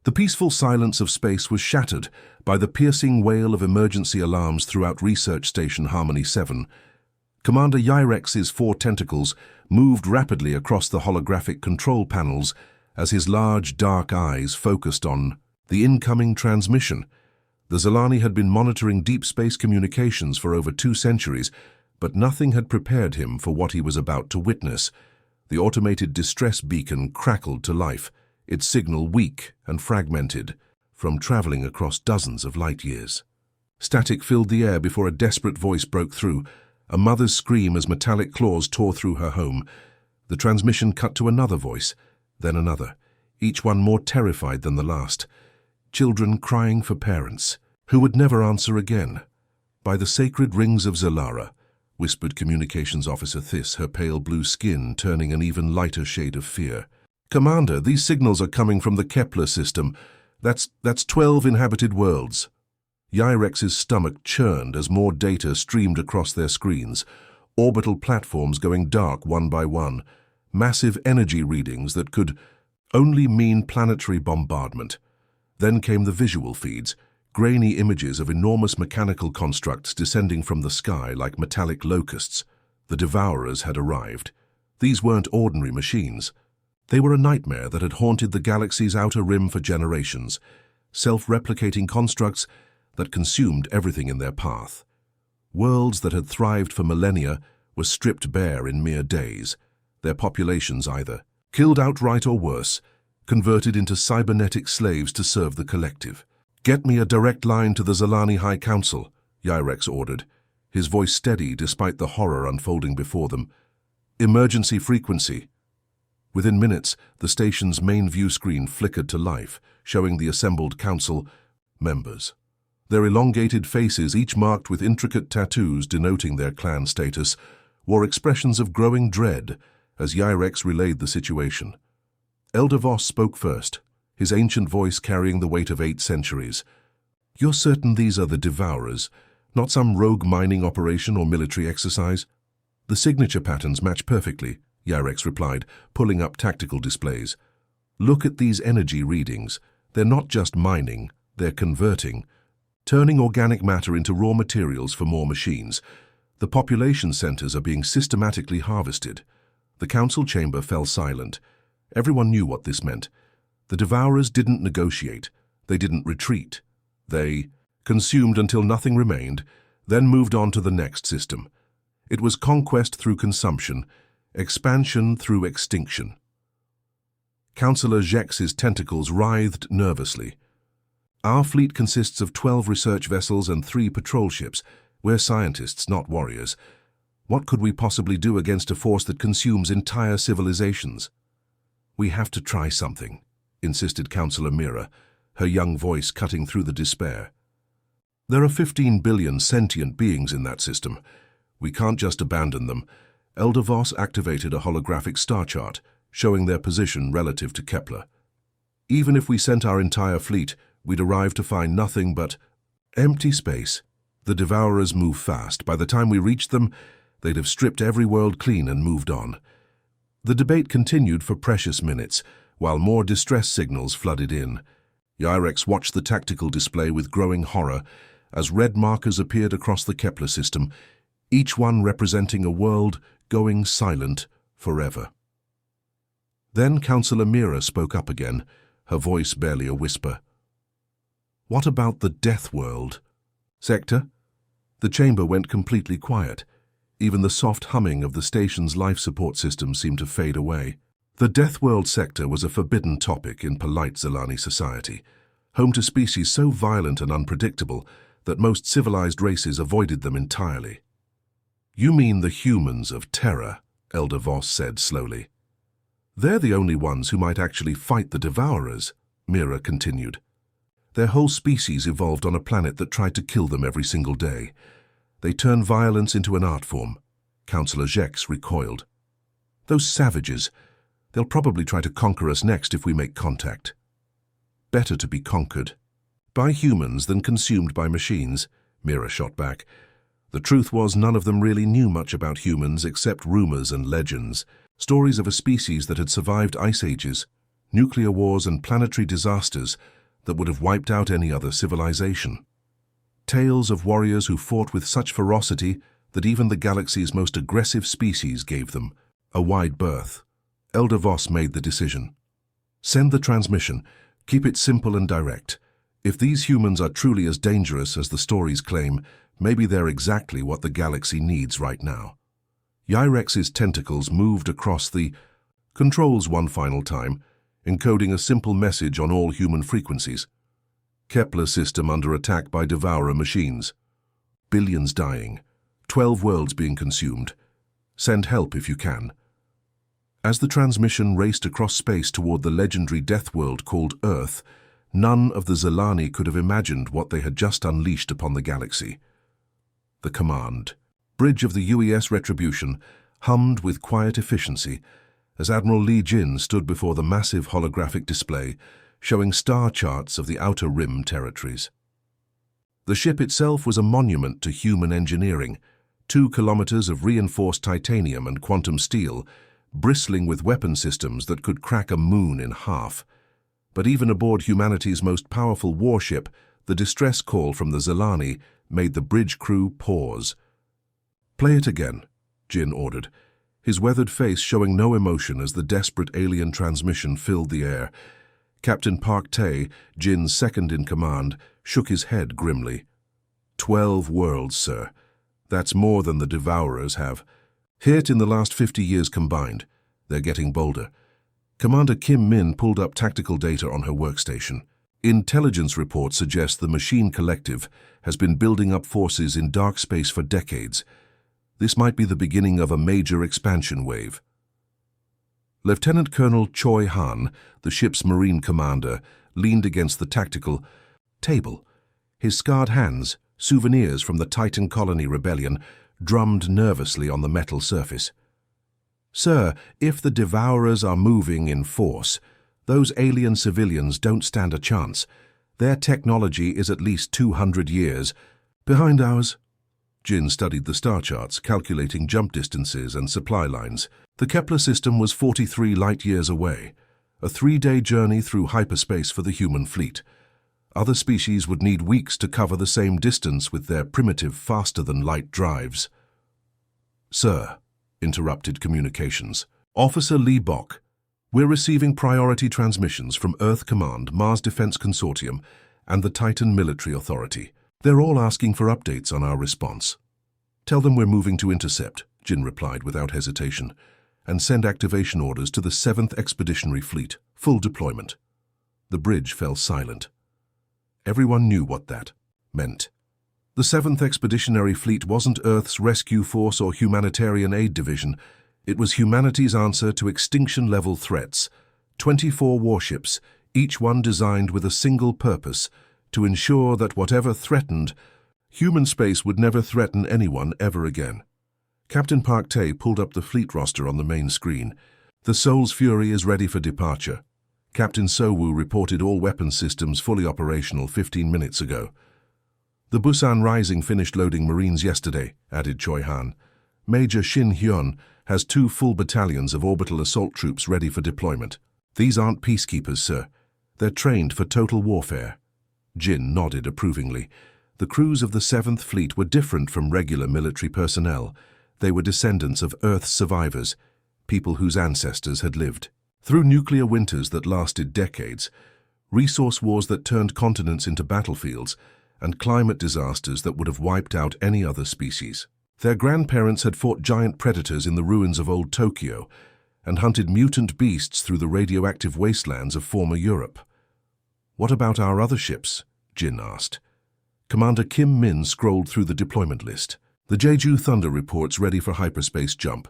The peaceful silence of space was shattered by the piercing wail of emergency alarms throughout Research Station Harmony 7. Commander Yrex's 4 tentacles moved rapidly across the holographic control panels as his large, dark eyes focused on the incoming transmission. The Zilani had been monitoring deep space communications for over 2 centuries, but nothing had prepared him for what he was about to witness. The automated distress beacon crackled to life, its signal weak and fragmented from traveling across dozens of light years. Static filled the air before a desperate voice broke through, a mother's scream as metallic claws tore through her home. The transmission cut to another voice, then another, each one more terrified than the last. Children crying for parents, who would never answer again. "By the sacred rings of Zalara," whispered Communications Officer Thys, her pale blue skin turning an even lighter shade of fear. "Commander, these signals are coming from the Kepler system. That's 12 inhabited worlds." Yrex's stomach churned as more data streamed across their screens, orbital platforms going dark one by one, massive energy readings that could only mean planetary bombardment. Then came the visual feeds, grainy images of enormous mechanical constructs descending from the sky like metallic locusts. The Devourers had arrived. These weren't ordinary machines. They were a nightmare that had haunted the galaxy's outer rim for generations, self-replicating constructs that consumed everything in their path. Worlds that had thrived for millennia were stripped bare in mere days, their populations either killed outright or worse, converted into cybernetic slaves to serve the collective. "Get me a direct line to the Zilani High Council," Yreks ordered, his voice steady despite the horror unfolding before them. "Emergency frequency." Within minutes, the station's main view screen flickered to life, showing the assembled council members. Their elongated faces, each marked with intricate tattoos denoting their clan status, wore expressions of growing dread as Yreks relayed the situation. Elder Voss spoke first, his ancient voice carrying the weight of 8 centuries. "You're certain these are the Devourers, not some rogue mining operation or military exercise?" "The signature patterns match perfectly," Yreks replied, pulling up tactical displays. "Look at these energy readings. They're not just mining, they're converting, turning organic matter into raw materials for more machines. The population centers are being systematically harvested." The council chamber fell silent. Everyone knew what this meant. The Devourers didn't negotiate. They didn't retreat. They consumed until nothing remained, then moved on to the next system. It was conquest through consumption, expansion through extinction. Councillor Jex's tentacles writhed nervously. "Our fleet consists of 12 research vessels and 3 patrol ships. We're scientists, not warriors. What could we possibly do against a force that consumes entire civilizations?" "We have to try something," insisted Councillor Mira, her young voice cutting through the despair. "There are 15 billion sentient beings in that system. We can't just abandon them." Elder Voss activated a holographic star chart, showing their position relative to Kepler. "Even if we sent our entire fleet, we'd arrive to find nothing but empty space. The Devourers move fast. By the time we reached them, they'd have stripped every world clean and moved on." The debate continued for precious minutes, while more distress signals flooded in. Yreks watched the tactical display with growing horror as red markers appeared across the Kepler system, each one representing a world going silent forever. Then Councillor Mira spoke up again, her voice barely a whisper. "What about the Death World sector?" The chamber went completely quiet. Even the soft humming of the station's life support system seemed to fade away. The Death World sector was a forbidden topic in polite Zilani society, home to species so violent and unpredictable that most civilized races avoided them entirely. "You mean the humans of Terra," Elder Voss said slowly. "They're the only ones who might actually fight the Devourers," Mira continued. "Their whole species evolved on a planet that tried to kill them every single day. They turn violence into an art form." Councillor Jex recoiled. "Those savages, they'll probably try to conquer us next if we make contact." "Better to be conquered by humans than consumed by machines," Mira shot back. The truth was none of them really knew much about humans except rumors and legends, stories of a species that had survived ice ages, nuclear wars and planetary disasters, that would have wiped out any other civilization. Tales of warriors who fought with such ferocity that even the galaxy's most aggressive species gave them a wide berth. Elder Voss made the decision. Send the transmission. Keep it simple and direct. If these humans are truly as dangerous as the stories claim, maybe they're exactly what the galaxy needs right now. Yrex's tentacles moved across the controls one final time, encoding a simple message on all human frequencies. Kepler system under attack by devourer machines. Billions dying. 12 worlds being consumed. Send help if you can. As the transmission raced across space toward the legendary death world called Earth, none of the Zelani could have imagined what they had just unleashed upon the galaxy. The command bridge of the UES Retribution hummed with quiet efficiency as Admiral Li Jin stood before the massive holographic display showing star charts of the Outer Rim territories. The ship itself was a monument to human engineering, 2 kilometers of reinforced titanium and quantum steel, bristling with weapon systems that could crack a moon in half. But even aboard humanity's most powerful warship, the distress call from the Zelani made the bridge crew pause. "Play it again," Jin ordered, his weathered face showing no emotion as the desperate alien transmission filled the air. Captain Park Tae, Jin's second in command, shook his head grimly. 12 worlds, sir. That's more than the Devourers have hit in the last 50 years combined. They're getting bolder. Commander Kim Min pulled up tactical data on her workstation. Intelligence reports suggest the Machine Collective has been building up forces in dark space for decades. This might be the beginning of a major expansion wave. Lieutenant Colonel Choi Han, the ship's Marine commander, leaned against the tactical table. His scarred hands, souvenirs from the Titan Colony Rebellion, drummed nervously on the metal surface. "Sir, if the Devourers are moving in force, those alien civilians don't stand a chance. Their technology is at least 200 years behind ours." Jin studied the star charts, calculating jump distances and supply lines. The Kepler system was 43 light-years away, a 3-day journey through hyperspace for the human fleet. Other species would need weeks to cover the same distance with their primitive, faster-than-light drives. "Sir," interrupted communications. "Officer Lee Bok, we're receiving priority transmissions from Earth Command, Mars Defense Consortium, and the Titan Military Authority. They're all asking for updates on our response." "Tell them we're moving to intercept," Jin replied without hesitation, "and send activation orders to the 7th Expeditionary Fleet, full deployment." The bridge fell silent. Everyone knew what that meant. The 7th Expeditionary Fleet wasn't Earth's rescue force or humanitarian aid division. It was humanity's answer to extinction-level threats. 24 warships, each one designed with a single purpose, to ensure that whatever threatened, human space would never threaten anyone ever again. Captain Park Tae pulled up the fleet roster on the main screen. "The Soul's Fury is ready for departure. Captain So-woo reported all weapons systems fully operational 15 minutes ago." "The Busan Rising finished loading Marines yesterday," added Choi Han. "Major Shin Hyun has 2 full battalions of orbital assault troops ready for deployment." "These aren't peacekeepers, sir. They're trained for total warfare." Jin nodded approvingly. The crews of the 7th Fleet were different from regular military personnel. They were descendants of Earth's survivors, people whose ancestors had lived through nuclear winters that lasted decades, resource wars that turned continents into battlefields, and climate disasters that would have wiped out any other species. Their grandparents had fought giant predators in the ruins of old Tokyo and hunted mutant beasts through the radioactive wastelands of former Europe. "What about our other ships?" Jin asked. Commander Kim Min scrolled through the deployment list. "The Jeju Thunder reports ready for hyperspace jump.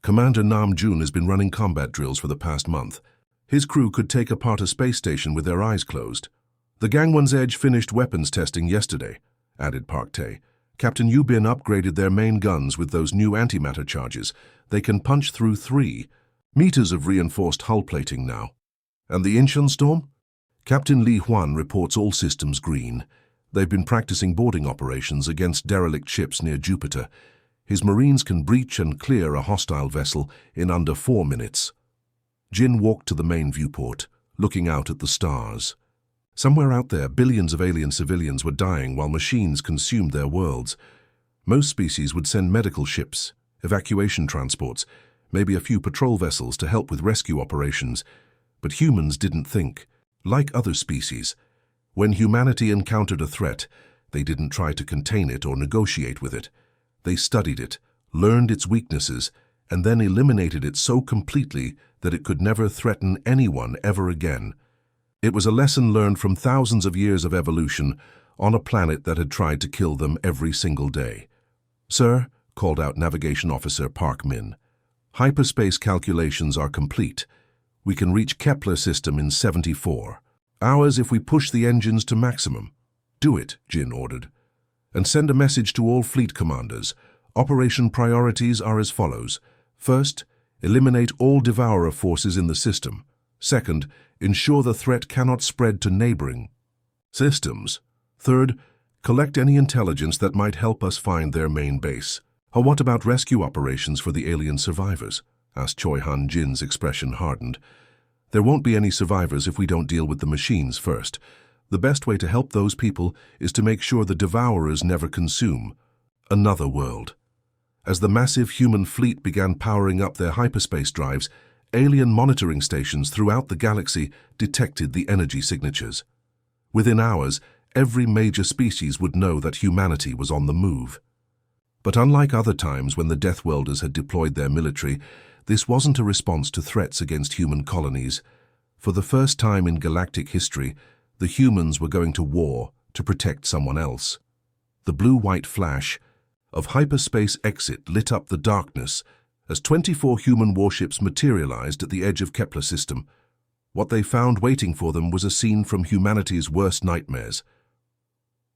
Commander Nam Jun has been running combat drills for the past month. His crew could take apart a space station with their eyes closed. The Gangwon's Edge finished weapons testing yesterday," added Park Tae. "Captain Yubin upgraded their main guns with those new antimatter charges. They can punch through 3 meters of reinforced hull plating now." "And the Incheon storm?" Captain Li Huan reports all systems green. They've been practicing boarding operations against derelict ships near Jupiter. His Marines can breach and clear a hostile vessel in under 4 minutes. Jin walked to the main viewport, looking out at the stars. Somewhere out there, billions of alien civilians were dying while machines consumed their worlds. Most species would send medical ships, evacuation transports, maybe a few patrol vessels to help with rescue operations. But humans didn't think. Like other species, when humanity encountered a threat, they didn't try to contain it or negotiate with it. They studied it, learned its weaknesses, and then eliminated it so completely that it could never threaten anyone ever again. It was a lesson learned from thousands of years of evolution on a planet that had tried to kill them every single day. "Sir," called out Navigation Officer Park Min, "hyperspace calculations are complete. We can reach Kepler system in 74 hours if we push the engines to maximum." "Do it," Jin ordered. "And send a message to all fleet commanders. Operation priorities are as follows. First, eliminate all Devourer forces in the system. Second, ensure the threat cannot spread to neighboring systems. Third, collect any intelligence that might help us find their main base." "What about rescue operations for the alien survivors?" asked Choi Han. Jin's expression hardened. "There won't be any survivors if we don't deal with the machines first. The best way to help those people is to make sure the Devourers never consume another world." As the massive human fleet began powering up their hyperspace drives, alien monitoring stations throughout the galaxy detected the energy signatures. Within hours, every major species would know that humanity was on the move. But unlike other times when the Deathworlders had deployed their military, this wasn't a response to threats against human colonies. For the first time in galactic history, the humans were going to war to protect someone else. The blue-white flash of hyperspace exit lit up the darkness as 24 human warships materialized at the edge of Kepler system. What they found waiting for them was a scene from humanity's worst nightmares.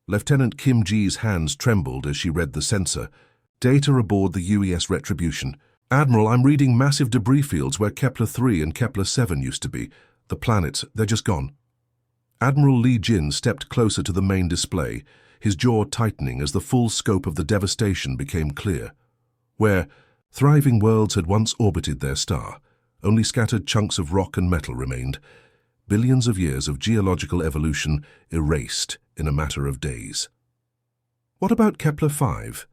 Lieutenant Kim Ji's hands trembled as she read the sensor. "Data aboard the UES Retribution. Admiral, I'm reading massive debris fields where Kepler 3 and Kepler 7 used to be. The planets, they're just gone." Admiral Lee Jin stepped closer to the main display, his jaw tightening as the full scope of the devastation became clear. Where thriving worlds had once orbited their star, only scattered chunks of rock and metal remained. Billions of years of geological evolution erased in a matter of days. "What about Kepler 5?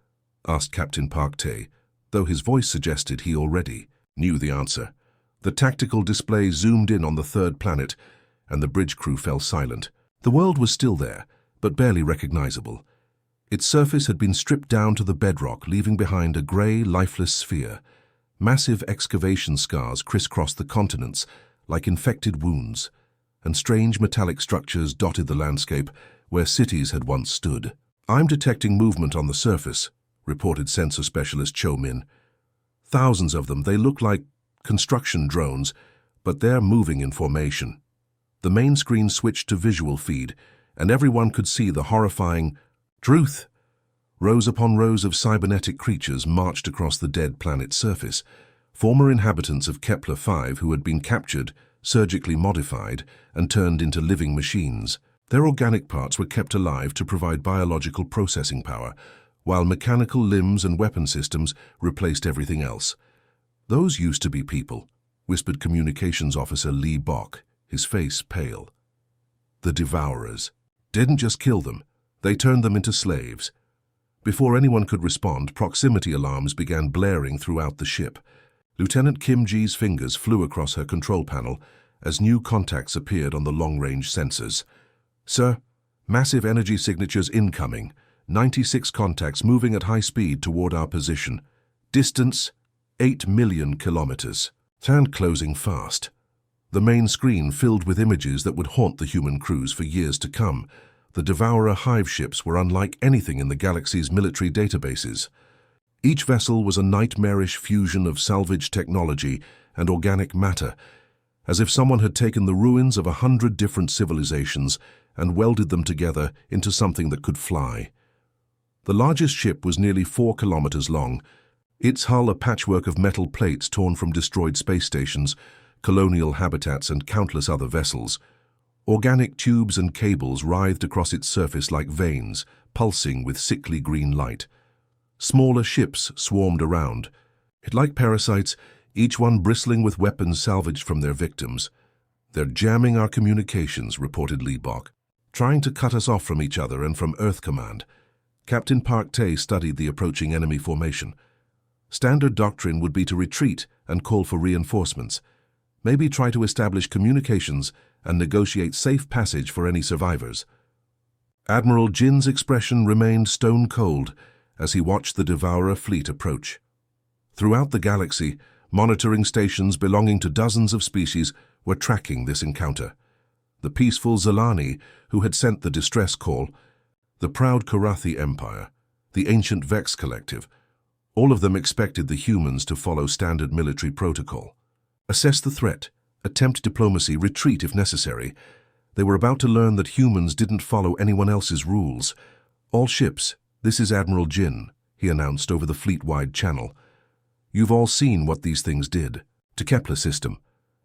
Asked Captain Park Tae, though his voice suggested he already knew the answer. The tactical display zoomed in on the third planet, and the bridge crew fell silent. The world was still there, but barely recognizable. Its surface had been stripped down to the bedrock, leaving behind a grey, lifeless sphere. Massive excavation scars crisscrossed the continents like infected wounds, and strange metallic structures dotted the landscape where cities had once stood. "I'm detecting movement on the surface," reported sensor specialist Cho Min. "Thousands of them. They look like construction drones, but they're moving in formation." The main screen switched to visual feed, and everyone could see the horrifying truth. Rows upon rows of cybernetic creatures marched across the dead planet's surface, former inhabitants of Kepler 5 who had been captured, surgically modified, and turned into living machines. Their organic parts were kept alive to provide biological processing power, while mechanical limbs and weapon systems replaced everything else. "Those used to be people," whispered Communications Officer Lee Bok, his face pale. "The Devourers didn't just kill them, they turned them into slaves." Before anyone could respond, proximity alarms began blaring throughout the ship. Lieutenant Kim Ji's fingers flew across her control panel as new contacts appeared on the long-range sensors. "Sir, massive energy signatures incoming. 96 contacts moving at high speed toward our position. Distance, 8 million kilometers. And closing fast." The main screen filled with images that would haunt the human crews for years to come. The Devourer hive ships were unlike anything in the galaxy's military databases. Each vessel was a nightmarish fusion of salvage technology and organic matter, as if someone had taken the ruins of 100 different civilizations and welded them together into something that could fly. The largest ship was nearly 4 kilometers long, its hull a patchwork of metal plates torn from destroyed space stations, colonial habitats, and countless other vessels. Organic tubes and cables writhed across its surface like veins, pulsing with sickly green light. Smaller ships swarmed around. Like parasites, each one bristling with weapons salvaged from their victims. "They're jamming our communications," reported Lee Bok. trying to cut us off from each other and from Earth Command. Captain Park Tae studied the approaching enemy formation. Standard doctrine would be to retreat and call for reinforcements. Maybe try to establish communications and negotiate safe passage for any survivors. Admiral Jin's expression remained stone cold as he watched the Devourer fleet approach. Throughout the galaxy, monitoring stations belonging to dozens of species were tracking this encounter. The peaceful Zalani, who had sent the distress call, the proud Karathi Empire, the ancient Vex Collective, all of them expected the humans to follow standard military protocol. Assess the threat, attempt diplomacy, retreat if necessary. They were about to learn that humans didn't follow anyone else's rules. "All ships, this is Admiral Jin," he announced over the fleet-wide channel. "You've all seen what these things did to Kepler system.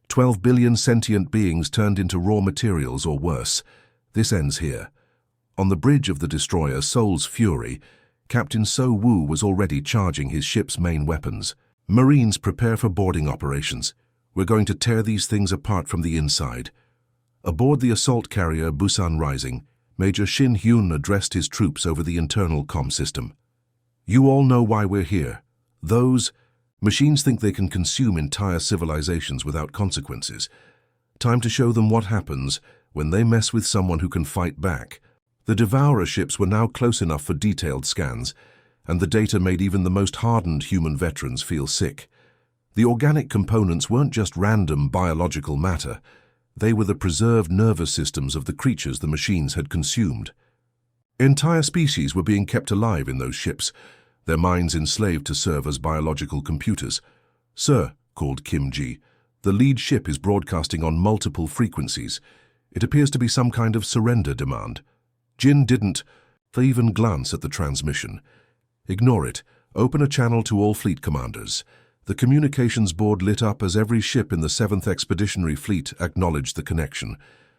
12 billion sentient beings turned into raw materials or worse. This ends here." On the bridge of the destroyer Soul's Fury, Captain So Woo was already charging his ship's main weapons. "Marines, prepare for boarding operations. We're going to tear these things apart from the inside." Aboard the assault carrier Busan Rising, Major Shin Hyun addressed his troops over the internal comm system. "You all know why we're here. Those machines think they can consume entire civilizations without consequences. Time to show them what happens when they mess with someone who can fight back." The Devourer ships were now close enough for detailed scans, and the data made even the most hardened human veterans feel sick. The organic components weren't just random biological matter. They were the preserved nervous systems of the creatures the machines had consumed. Entire species were being kept alive in those ships, their minds enslaved to serve as biological computers. "Sir," called Kim Ji, "the lead ship is broadcasting on multiple frequencies. It appears to be some kind of surrender demand." Jin didn't even glance at the transmission. "Ignore it. Open a channel to all fleet commanders." The communications board lit up as every ship in the 7th Expeditionary Fleet acknowledged the connection.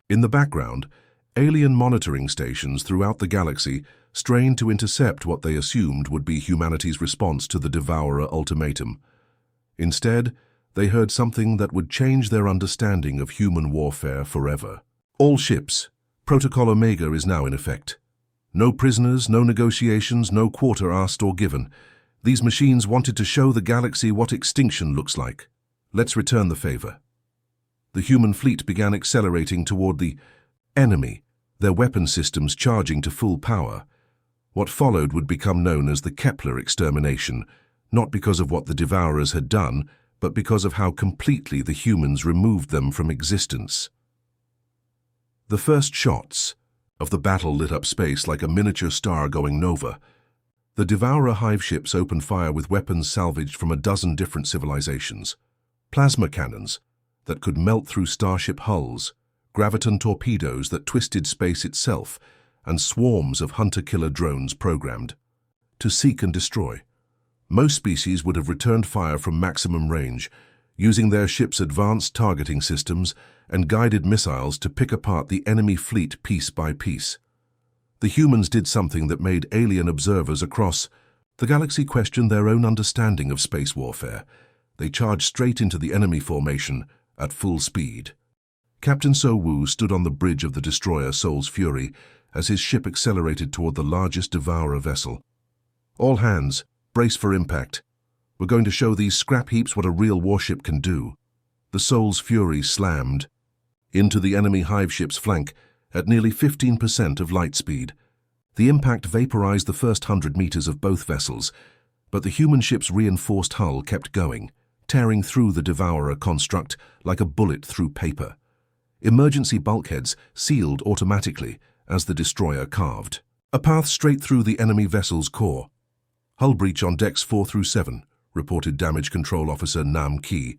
In the background, alien monitoring stations throughout the galaxy strained to intercept what they assumed would be humanity's response to the Devourer ultimatum. Instead, they heard something that would change their understanding of human warfare forever. "All ships. Protocol Omega is now in effect. No prisoners, no negotiations, no quarter asked or given. These machines wanted to show the galaxy what extinction looks like. Let's return the favor." The human fleet began accelerating toward the enemy, their weapon systems charging to full power. What followed would become known as the Kepler extermination, not because of what the Devourers had done, but because of how completely the humans removed them from existence. The first shots of the battle lit up space like a miniature star going nova. The Devourer hive ships opened fire with weapons salvaged from a dozen different civilizations. Plasma cannons that could melt through starship hulls, graviton torpedoes that twisted space itself, and swarms of hunter-killer drones programmed to seek and destroy. Most species would have returned fire from maximum range, using their ships' advanced targeting systems and guided missiles to pick apart the enemy fleet piece by piece. The humans did something that made alien observers across the galaxy question their own understanding of space warfare. They charged straight into the enemy formation at full speed. Captain So Woo stood on the bridge of the destroyer Soul's Fury as his ship accelerated toward the largest Devourer vessel. "All hands, brace for impact. We're going to show these scrap heaps what a real warship can do." The Soul's Fury slammed into the enemy hive ship's flank at nearly 15% of light speed. The impact vaporized the first 100 meters of both vessels, but the human ship's reinforced hull kept going, tearing through the Devourer construct like a bullet through paper. Emergency bulkheads sealed automatically as the destroyer carved a path straight through the enemy vessel's core. "Hull breach on decks 4 through 7, reported Damage Control Officer Nam Ki.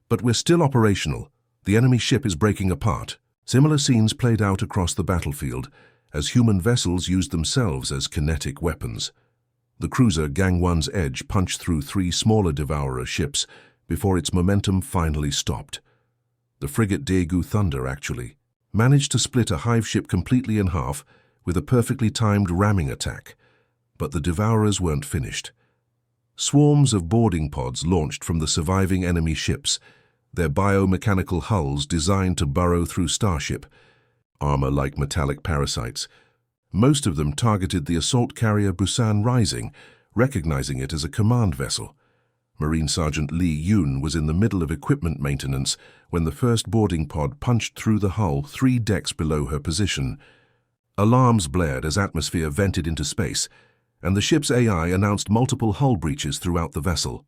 "But we're still operational. The enemy ship is breaking apart." Similar scenes played out across the battlefield as human vessels used themselves as kinetic weapons. The cruiser Gang 1's Edge punched through 3 smaller Devourer ships before its momentum finally stopped. The frigate Daegu Thunder actually managed to split a hive ship completely in half with a perfectly timed ramming attack, but the Devourers weren't finished. Swarms of boarding pods launched from the surviving enemy ships, their biomechanical hulls designed to burrow through Starship. armor like metallic parasites. Most of them targeted the assault carrier Busan Rising, recognizing it as a command vessel. Marine Sergeant Lee Yun was in the middle of equipment maintenance when the first boarding pod punched through the hull 3 decks below her position. Alarms blared as atmosphere vented into space, and the ship's AI announced multiple hull breaches throughout the vessel.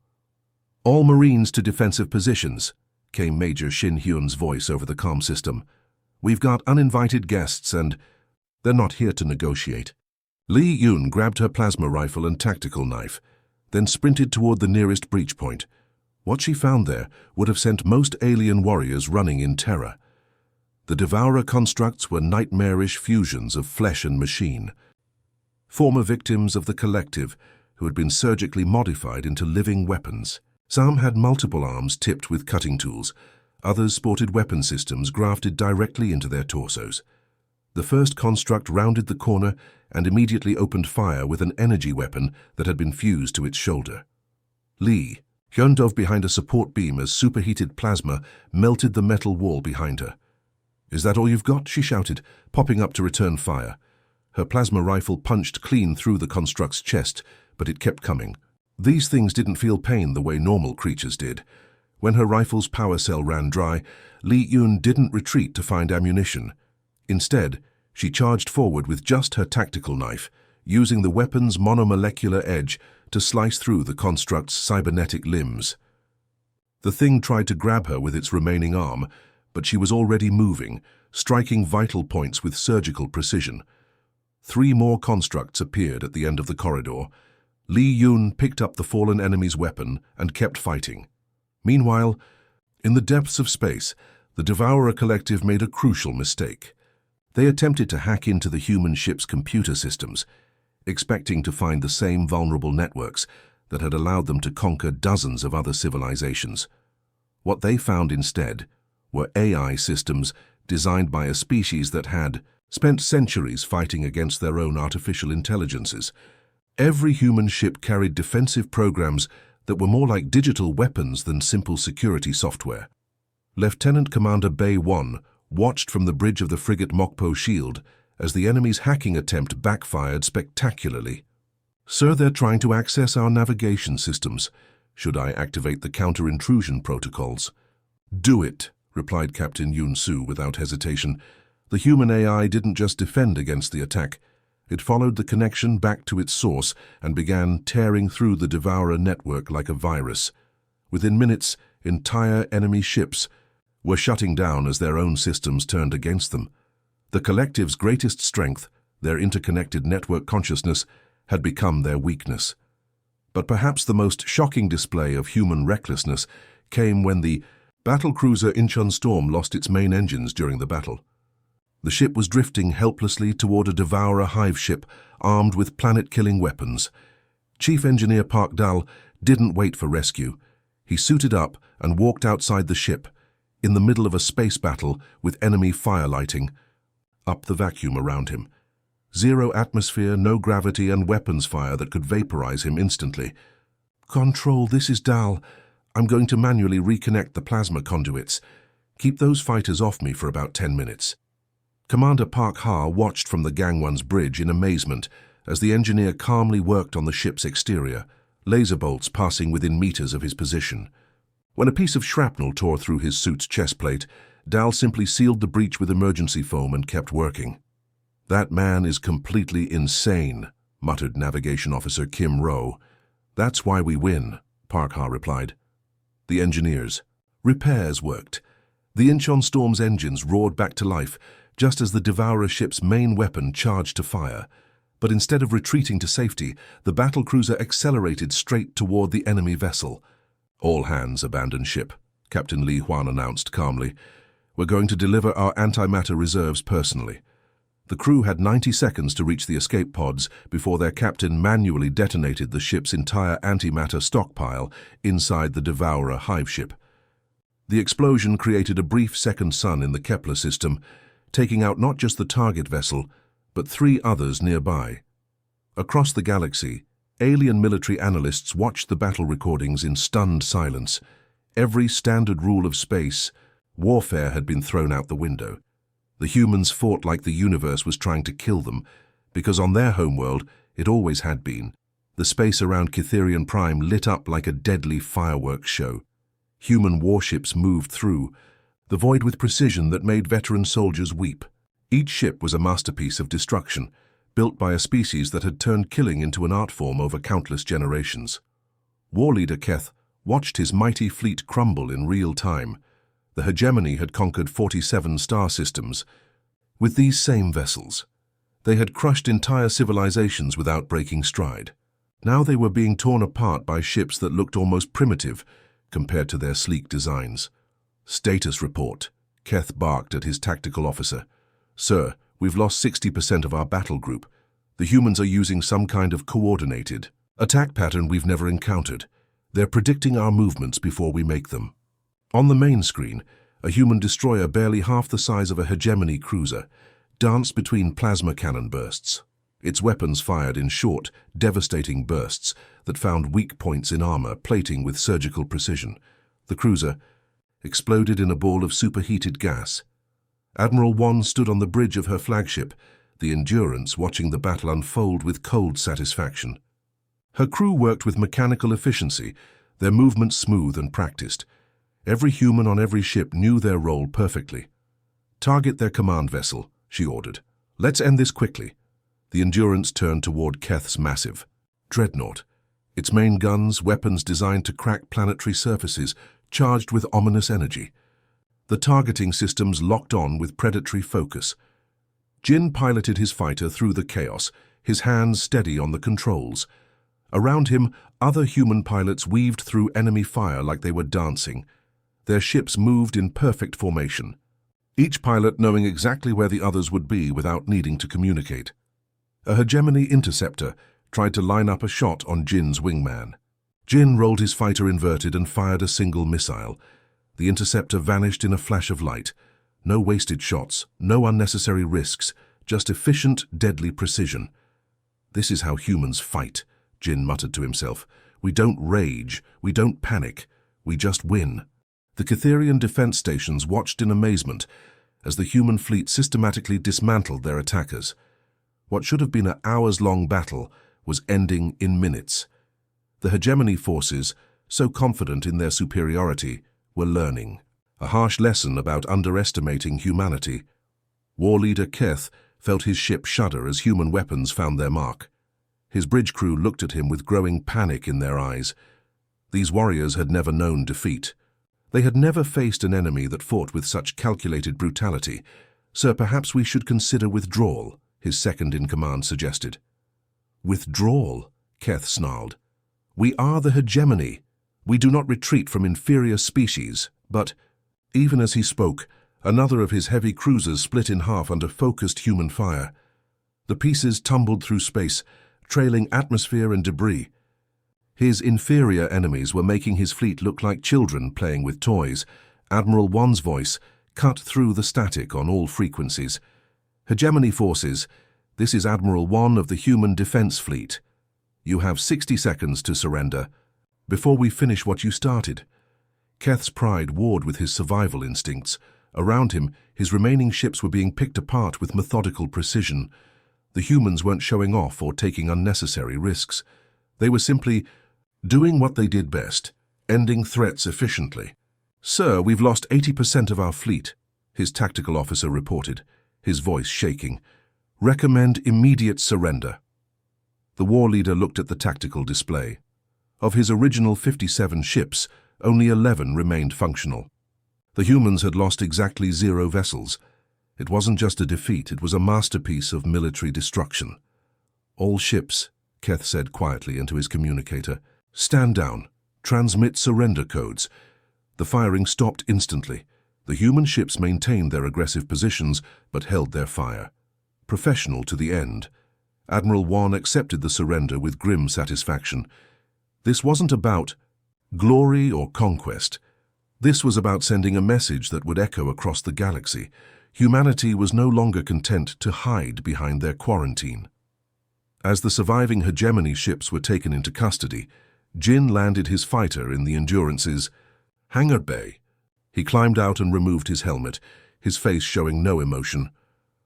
"All Marines to defensive positions," came Major Shin Hyun's voice over the comm system. "We've got uninvited guests and they're not here to negotiate." Lee Yun grabbed her plasma rifle and tactical knife, then sprinted toward the nearest breach point. What she found there would have sent most alien warriors running in terror. The Devourer constructs were nightmarish fusions of flesh and machine, former victims of the Collective who had been surgically modified into living weapons. Some had multiple arms tipped with cutting tools, others sported weapon systems grafted directly into their torsos. The first construct rounded the corner and immediately opened fire with an energy weapon that had been fused to its shoulder. Lee Hyun dove behind a support beam as superheated plasma melted the metal wall behind her. "Is that all you've got?" she shouted, popping up to return fire. Her plasma rifle punched clean through the construct's chest, but it kept coming. These things didn't feel pain the way normal creatures did. When her rifle's power cell ran dry, Lee Yun didn't retreat to find ammunition. Instead, she charged forward with just her tactical knife, using the weapon's monomolecular edge to slice through the construct's cybernetic limbs. The thing tried to grab her with its remaining arm, but she was already moving, striking vital points with surgical precision. 3 more constructs appeared at the end of the corridor. Lee Yun picked up the fallen enemy's weapon and kept fighting. Meanwhile, in the depths of space, the Devourer Collective made a crucial mistake. They attempted to hack into the human ship's computer systems, expecting to find the same vulnerable networks that had allowed them to conquer dozens of other civilizations. What they found instead were AI systems designed by a species that had spent centuries fighting against their own artificial intelligences. Every human ship carried defensive programs that were more like digital weapons than simple security software. Lieutenant Commander Bay 1 watched from the bridge of the frigate Mokpo Shield as the enemy's hacking attempt backfired spectacularly. "Sir, they're trying to access our navigation systems. Should I activate the counter-intrusion protocols?" "Do it," replied Captain Yoon Soo without hesitation. The human AI didn't just defend against the attack. It followed the connection back to its source and began tearing through the Devourer network like a virus. Within minutes, entire enemy ships were shutting down as their own systems turned against them. The Collective's greatest strength, their interconnected network consciousness, had become their weakness. But perhaps the most shocking display of human recklessness came when the battlecruiser Incheon Storm lost its main engines during the battle. The ship was drifting helplessly toward a Devourer hive ship armed with planet-killing weapons. Chief Engineer Park Dal didn't wait for rescue. He suited up and walked outside the ship, in the middle of a space battle with enemy firelighting, up the vacuum around him. Zero atmosphere, no gravity, and weapons fire that could vaporize him instantly. "Control, this is Dal. I'm going to manually reconnect the plasma conduits. Keep those fighters off me for about 10 minutes. Commander Park Ha watched from the Gangwon's bridge in amazement as the engineer calmly worked on the ship's exterior, laser bolts passing within meters of his position. When a piece of shrapnel tore through his suit's chest plate, Dal simply sealed the breach with emergency foam and kept working. "That man is completely insane," muttered Navigation Officer Kim Rowe. "That's why we win," Park Ha replied. The engineers. Repairs worked. The Incheon Storm's engines roared back to life, just as the Devourer ship's main weapon charged to fire. But instead of retreating to safety, the battlecruiser accelerated straight toward the enemy vessel. "All hands abandon ship," Captain Lee Hwan announced calmly. "We're going to deliver our antimatter reserves personally." The crew had 90 seconds to reach the escape pods before their captain manually detonated the ship's entire antimatter stockpile inside the Devourer hive ship. The explosion created a brief second sun in the Kepler system, taking out not just the target vessel, but 3 others nearby. Across the galaxy, alien military analysts watched the battle recordings in stunned silence. Every standard rule of space warfare had been thrown out the window. The humans fought like the universe was trying to kill them, because on their homeworld, it always had been. The space around Cytherian Prime lit up like a deadly fireworks show. Human warships moved through, the void with precision that made veteran soldiers weep. Each ship was a masterpiece of destruction, built by a species that had turned killing into an art form over countless generations. War leader Keth watched his mighty fleet crumble in real time. The hegemony had conquered 47 star systems. With these same vessels, they had crushed entire civilizations without breaking stride. Now they were being torn apart by ships that looked almost primitive compared to their sleek designs. "Status report," Keth barked at his tactical officer. "Sir, we've lost 60% of our battle group. The humans are using some kind of coordinated attack pattern we've never encountered. They're predicting our movements before we make them." On the main screen, a human destroyer barely half the size of a hegemony cruiser danced between plasma cannon bursts. Its weapons fired in short, devastating bursts that found weak points in armor, plating with surgical precision. The cruiser exploded in a ball of superheated gas. Admiral Wan stood on the bridge of her flagship, the Endurance, watching the battle unfold with cold satisfaction. Her crew worked with mechanical efficiency, their movements smooth and practiced. Every human on every ship knew their role perfectly. "Target their command vessel," she ordered. "Let's end this quickly." The Endurance turned toward Keth's massive dreadnought, its main guns, weapons designed to crack planetary surfaces, charged with ominous energy. The targeting systems locked on with predatory focus. Jin piloted his fighter through the chaos, his hands steady on the controls. Around him, other human pilots weaved through enemy fire like they were dancing. Their ships moved in perfect formation, each pilot knowing exactly where the others would be without needing to communicate. A hegemony interceptor tried to line up a shot on Jin's wingman. Jin rolled his fighter inverted and fired a single missile. The interceptor vanished in a flash of light. No wasted shots, no unnecessary risks, just efficient, deadly precision. "This is how humans fight," Jin muttered to himself. "We don't rage, we don't panic, we just win." The Cytherian defense stations watched in amazement as the human fleet systematically dismantled their attackers. What should have been an hours-long battle was ending in minutes. The hegemony forces, so confident in their superiority, were learning a harsh lesson about underestimating humanity. War leader Keth felt his ship shudder as human weapons found their mark. His bridge crew looked at him with growing panic in their eyes. These warriors had never known defeat. They had never faced an enemy that fought with such calculated brutality. "Sir, perhaps we should consider withdrawal," his second-in-command suggested. "Withdrawal?" Keth snarled. "We are the hegemony. We do not retreat from inferior species." But, even as he spoke, another of his heavy cruisers split in half under focused human fire. The pieces tumbled through space, trailing atmosphere and debris. His inferior enemies were making his fleet look like children playing with toys. Admiral Wan's voice cut through the static on all frequencies. "Hegemony forces, this is Admiral Wan of the Human Defense Fleet. You have 60 seconds to surrender, before we finish what you started." Keth's pride warred with his survival instincts. Around him, his remaining ships were being picked apart with methodical precision. The humans weren't showing off or taking unnecessary risks. They were simply doing what they did best, ending threats efficiently. "Sir, we've lost 80% of our fleet," his tactical officer reported, his voice shaking. "Recommend immediate surrender." The war leader looked at the tactical display. Of his original 57 ships, only 11 remained functional. The humans had lost exactly 0 vessels. It wasn't just a defeat, it was a masterpiece of military destruction. "All ships," Keth said quietly into his communicator, "stand down. Transmit surrender codes." The firing stopped instantly. The human ships maintained their aggressive positions, but held their fire. Professional to the end, Admiral Wan accepted the surrender with grim satisfaction. This wasn't about glory or conquest. This was about sending a message that would echo across the galaxy. Humanity was no longer content to hide behind their quarantine. As the surviving hegemony ships were taken into custody, Jin landed his fighter in the Endurance's hangar bay. He climbed out and removed his helmet, his face showing no emotion.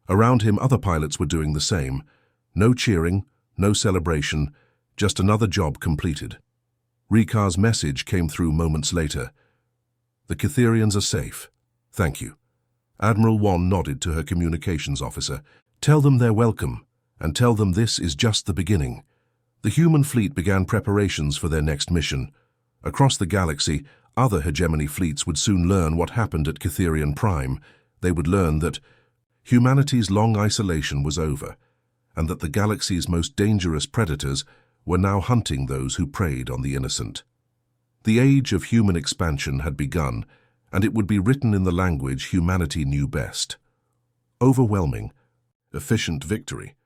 Around him, other pilots were doing the same. No cheering, no celebration, just another job completed. Rikar's message came through moments later. "The Cytherians are safe. Thank you." Admiral Wan nodded to her communications officer. "Tell them they're welcome, and tell them this is just the beginning." The human fleet began preparations for their next mission. Across the galaxy, other hegemony fleets would soon learn what happened at Cytherian Prime. They would learn that humanity's long isolation was over, and that the galaxy's most dangerous predators were now hunting those who preyed on the innocent. The age of human expansion had begun, and it would be written in the language humanity knew best. Overwhelming, efficient victory.